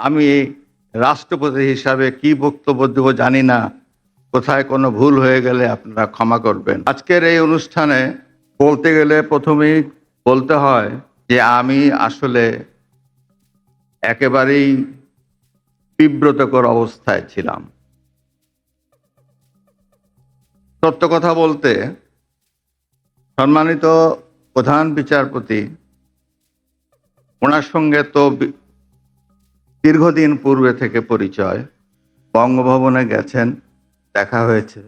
আমি রাষ্ট্রপতি হিসাবে কি বক্তব্য দেব জানি না। কোথায় কোনো ভুল হয়ে গেলে আপনারা ক্ষমা করবেন। আজকের এই অনুষ্ঠানে বলতে গেলে প্রথমেই বলতে হয় যে আমি আসলে একেবারেই বিব্রতকর অবস্থায় ছিলাম। সত্য কথা বলতে, সম্মানিত প্রধান বিচারপতি, ওনার সঙ্গে তো দীর্ঘদিন পূর্বে থেকে পরিচয়। বঙ্গভবনে গেছেন, দেখা হয়েছে।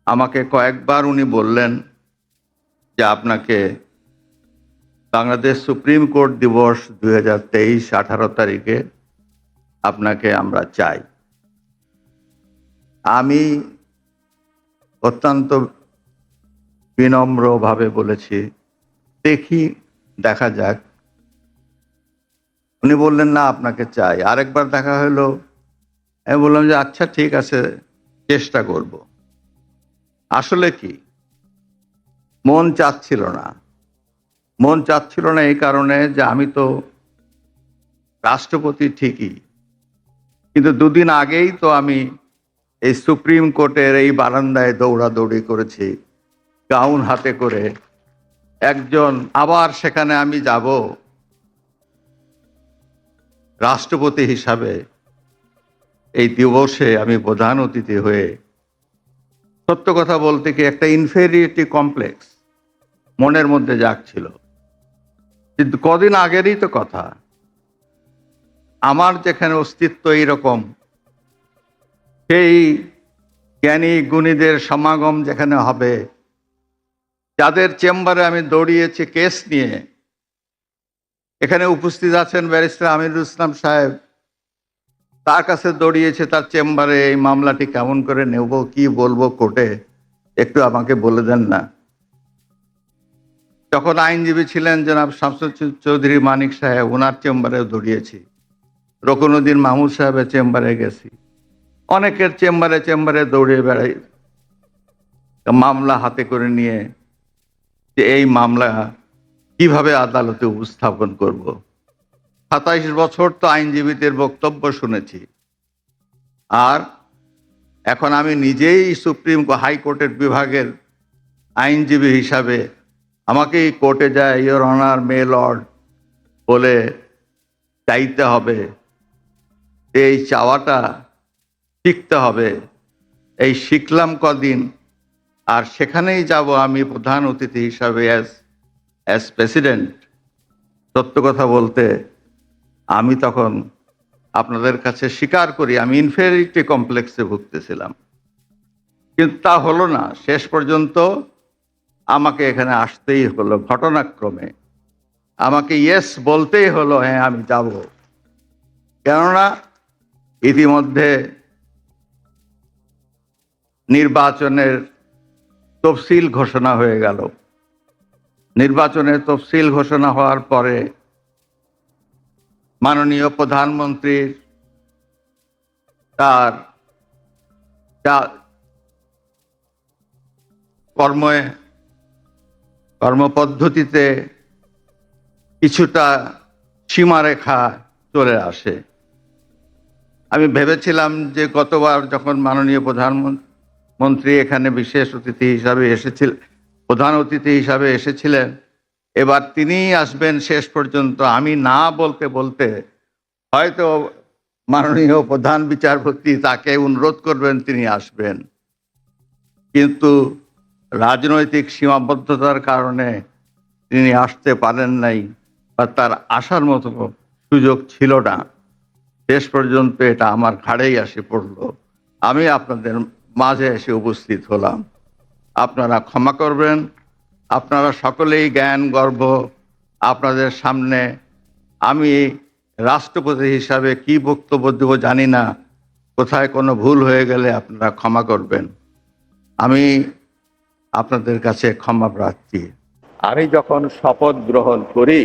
আমাকে কয়েকবার উনি বললেন যে আপনাকে বাংলাদেশ সুপ্রিম কোর্ট দিবস 2023 18 তারিখে আপনাকে আমরা চাই। আমি অত্যন্ত বিনম্রভাবে বলেছি, দেখি, দেখা যাক। উনি বললেন না, আপনাকে চাই। আরেকবার দেখা হলো, আমি বললাম যে আচ্ছা ঠিক আছে, চেষ্টা করব। আসলে কি মন চাচ্ছিল না। মন চাচ্ছিল না এই কারণে যে আমি তো রাষ্ট্রপতি ঠিকই, কিন্তু দুদিন আগেই তো আমি এই সুপ্রিম কোর্টের এই বারান্দায় দৌড়াদৌড়ি করেছি গাউন হাতে করে। একজন আবার সেখানে আমি যাব রাষ্ট্রপতি হিসাবে, এই দিবসে আমি প্রধান অতিথি হয়ে। সত্য কথা বলতে কি একটা ইনফেরিয়রিটি কমপ্লেক্স মনের মধ্যে জাগছিল। কিন্তু কদিন আগেরই তো কথা। আমার যেখানে অস্তিত্ব এইরকম, সেই জ্ঞানী গুণীদের সমাগম যেখানে হবে, যাদের চেম্বারে আমি দৌড়িয়েছি কেস নিয়ে, এখানে উপস্থিত আছেন ব্যারিস্টার আমিরুল ইসলাম সাহেব, তার কাছে দৌড়িয়েছে তার চেম্বারে, এই মামলাটি কেমন করে নেব, কি বলবো কোর্টে, একটু আমাকে বলে দেন না। যখন আইনজীবী ছিলেন জনাব শামসুল চৌধুরী মানিক সাহেব, ওনার চেম্বারেও দৌড়িয়েছি। রকুনুদ্দিন মাহমুদ সাহেবের চেম্বারে গেছি। অনেকের চেম্বারে দৌড়িয়ে বেড়াই মামলা হাতে করে নিয়ে, যে এই মামলা কিভাবে আদালতে উপস্থাপন করব। 27 বছর তো আইনজীবীদের বক্তব্য শুনেছি, আর এখন আমি নিজেই সুপ্রিম হাইকোর্টের বিভাগের আইনজীবী হিসাবে আমাকেই কোর্টে যায় ইয়োর অনার মে লর্ড বলে চাইতে হবে। এই চাওয়াটা শিখতে হবে। এই শিখলাম কদিন, আর সেখানেই যাব আমি প্রধান অতিথি হিসাবে অ্যাজ প্রেসিডেন্ট। সত্য কথা বলতে আমি তখন আপনাদের কাছে স্বীকার করি আমি ইনফেরিয়রিটি কমপ্লেক্সে ভুগতেছিলাম, কিন্তু তা হলো না। শেষ পর্যন্ত আমাকে এখানে আসতেই হলো, ঘটনাক্রমে আমাকে ইয়েস বলতেই হলো, হ্যাঁ আমি যাব। কেননা ইতিমধ্যে নির্বাচনের তফসিল ঘোষণা হয়ে গেল। নির্বাচনের তফসিল ঘোষণা হওয়ার পরে মাননীয় প্রধানমন্ত্রীর তার কর্মপদ্ধতিতে কিছুটা সীমারেখা চলে আসে। আমি ভেবেছিলাম যে গতবার যখন মাননীয় প্রধানমন্ত্রী এখানে বিশেষ অতিথি হিসাবে এসেছিলেন, প্রধান অতিথি হিসাবে এসেছিলেন, এবার তিনিই আসবেন শেষ পর্যন্ত। আমি না বলতে বলতে হয়তো মাননীয় প্রধান বিচারপতি তাকে অনুরোধ করবেন, তিনি আসবেন। কিন্তু রাজনৈতিক সীমাবদ্ধতার কারণে তিনি আসতে পারেন নাই, বা তার আসার মতো সুযোগ ছিল না। শেষ পর্যন্ত এটা আমার ঘাড়েই এসে পড়ল। আমি আপনাদের মাঝে এসে উপস্থিত হলাম। আপনারা ক্ষমা করবেন। আপনারা সকলেই জ্ঞান গর্ভ। আপনাদের সামনে আমি রাষ্ট্রপতি হিসাবে কি বক্তব্য দেব জানি না। কোথায় কোনো ভুল হয়ে গেলে আপনারা ক্ষমা করবেন। আমি আপনাদের কাছে ক্ষমা প্রার্থী। আমি যখন শপথ গ্রহণ করি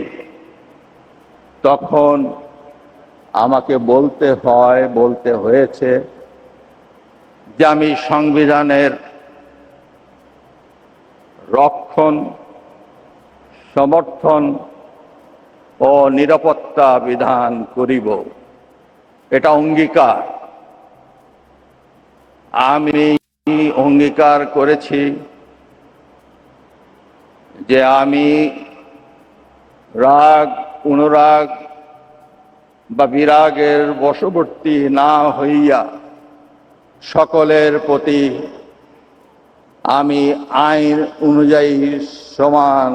তখন আমাকে বলতে হয়েছে যে আমি সংবিধানের রক্ষণ, সমর্থন ও নিরাপত্তা বিধান করিব। এটা অঙ্গীকার। আমি অঙ্গীকার করেছি যে আমি রাগ, অনুরাগ বা বিরাগের বশবর্তী না হইয়া সকলের প্রতি আমি আইন অনুযায়ী সমান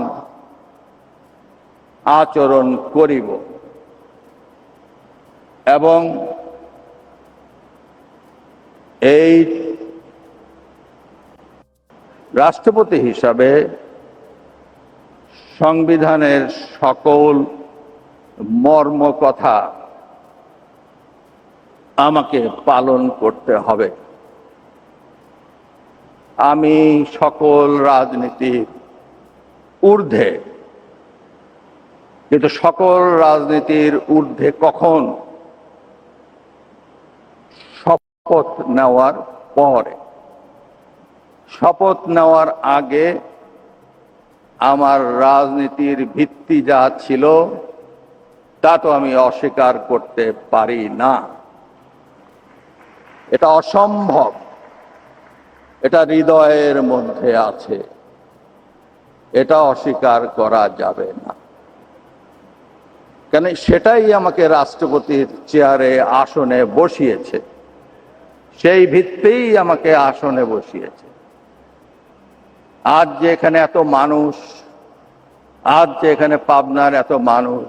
আচরণ করিব এবং এই রাষ্ট্রপতি হিসাবে সংবিধানের সকল মর্ম কথা আমাকে পালন করতে হবে। আমি সকল রাজনীতির ঊর্ধ্বে, কিন্তু সকল রাজনীতির ঊর্ধ্বে কখন? শপথ নেওয়ার পরে। শপথ নেওয়ার আগে আমার রাজনীতির ভিত্তি যা ছিল তা তো আমি অস্বীকার করতে পারি না। এটা অসম্ভব, এটা হৃদয়ের মধ্যে আছে, এটা অস্বীকার করা যাবে না। কেন সেটাই আমাকে রাষ্ট্রপতির চেয়ারে আসনে বসিয়েছে, সেই ভিত্তিই আমাকে আসনে বসিয়েছে। আজ যে এখানে এত মানুষ, আজ যে এখানে পাবনার এত মানুষ,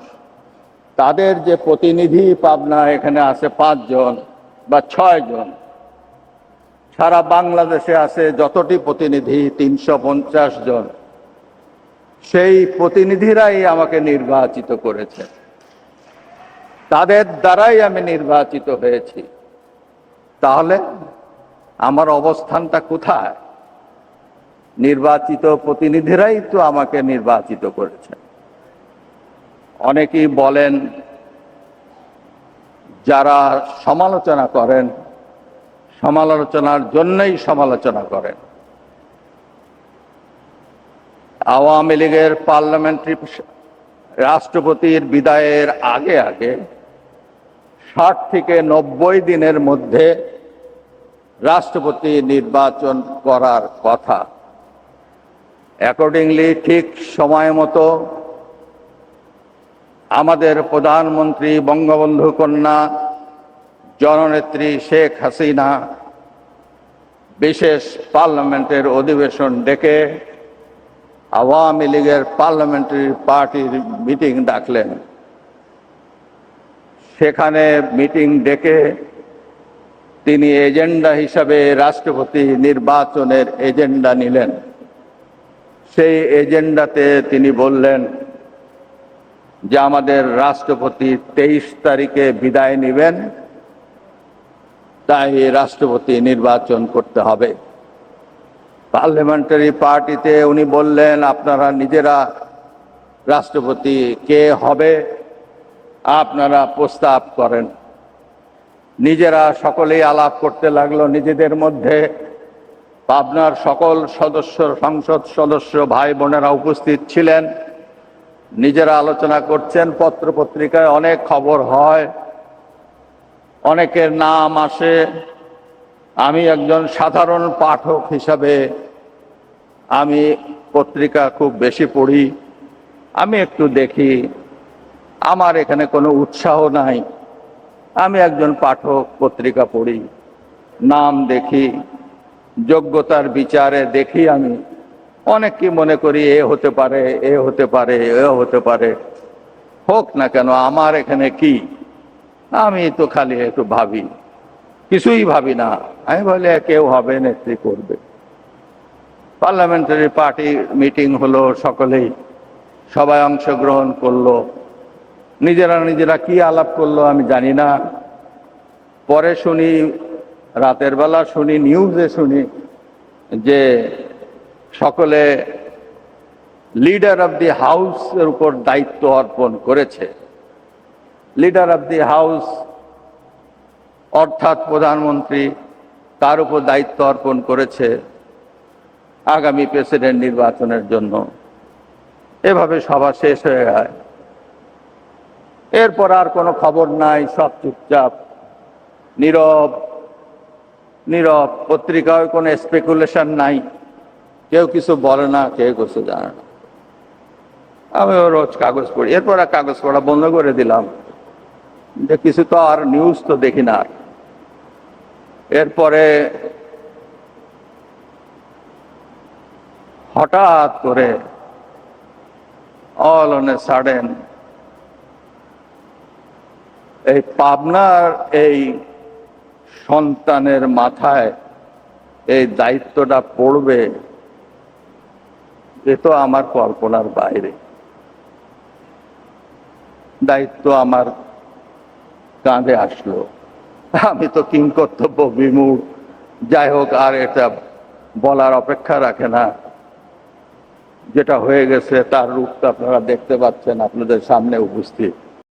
তাদের যে প্রতিনিধি পাবনা এখানে আছে 5 জন বা 6 জন, সারা বাংলাদেশে আছে যতটি প্রতিনিধি 350 জন, সেই প্রতিনিধিরাই আমাকে নির্বাচিত করেছে, তাদের দ্বারাই আমি নির্বাচিত হয়েছি। তাহলে আমার অবস্থানটা কোথায়? নির্বাচিত প্রতিনিধিরাই তো আমাকে নির্বাচিত করেছে। অনেকেই বলেন, যারা সমালোচনা করেন, সমালোচনার জন্যই সমালোচনা করেন। আওয়ামী লীগের পার্লামেন্টারি রাষ্ট্রপতির বিদায়ের আগে আগে 60 থেকে 90 দিনের মধ্যে রাষ্ট্রপতি নির্বাচন করার কথা। অ্যাকর্ডিংলি ঠিক সময় মতো আমাদের প্রধানমন্ত্রী বঙ্গবন্ধু কন্যা জননেত্রী শেখ হাসিনা বিশেষ পার্লামেন্টের অধিবেশন ডেকে আওয়ামী লীগের পার্লামেন্টারি পার্টির মিটিং ডাকলেন। সেখানে মিটিং ডেকে তিনি এজেন্ডা হিসাবে রাষ্ট্রপতি নির্বাচনের এজেন্ডা নিলেন। সেই এজেন্ডাতে তিনি বললেন যে আমাদের রাষ্ট্রপতি 23 তারিখে বিদায় নেবেন, তাই রাষ্ট্রপতি নির্বাচন করতে হবে। পার্লামেন্টারি পার্টিতে উনি বললেন, আপনারা নিজেরা রাষ্ট্রপতি কে হবে আপনারা প্রস্তাব করেন। নিজেরা সকলেই আলাপ করতে লাগলো নিজেদের মধ্যে। পাবনার সকল সদস্য, সংসদ সদস্য ভাই বোনেরা উপস্থিত ছিলেন, নিজেরা আলোচনা করছেন। পত্র পত্রিকায় অনেক খবর হয়, অনেকের নাম আসে। আমি একজন সাধারণ পাঠক হিসাবে আমি পত্রিকা খুব বেশি পড়ি, আমি একটু দেখি, আমার এখানে কোনো উৎসাহ নাই। আমি একজন পাঠক, পত্রিকা পড়ি, নাম দেখি, যোগ্যতার বিচারে দেখি। আমি অনেক কি মনে করি, এ হতে পারে, এ হতে পারে, এ হতে পারে। হোক না কেন, আমার এখানে কি? আমি তো খালি একটু ভাবি, কিছুই ভাবি না। আমি বলি কেউ হবে, নেত্রী করবে। পার্লামেন্টারি পার্টি মিটিং হলো, সকলেই সবাই অংশগ্রহণ করলো। নিজেরা নিজেরা কি আলাপ করলো আমি জানি না। পরে শুনি, রাতের বেলা শুনি, নিউজে শুনি যে সকলে লিডার অব দি হাউস এর উপর দায়িত্ব অর্পণ করেছে। লিডার অব দি হাউস অর্থাৎ প্রধানমন্ত্রী, তার উপর দায়িত্ব অর্পণ করেছে আগামী প্রেসিডেন্ট নির্বাচনের জন্য। এভাবে সভা শেষ হয়ে যায়। এরপর আর কোনো খবর নাই, সব চুপচাপ। নীরব নীরব, পত্রিকায় কোনো স্পেকুলেশন নাই, কেউ কিছু বলে না, কেউ কিছু জানে না। আমিও রোজ কাগজ পড়ি, এরপর আর কাগজ পড়া বন্ধ করে দিলাম, যে কিছু তো আর নিউজ তো দেখি না। এরপরে হঠাৎ করে অল অন এ সাডেন এই পাবনার এই সন্তানের মাথায় এই দায়িত্বটা পড়বে, এ তো আমার কল্পনার বাইরে। দায়িত্ব আমার কাঁধে আসলো, আমি তো কিংকর্তব্য বিমূঢ়। যাই হোক, আর এটা বলার অপেক্ষা রাখে না। যেটা হয়ে গেছে তার রূপটা আপনারা দেখতে পাচ্ছেন, আপনাদের সামনে উপস্থিত।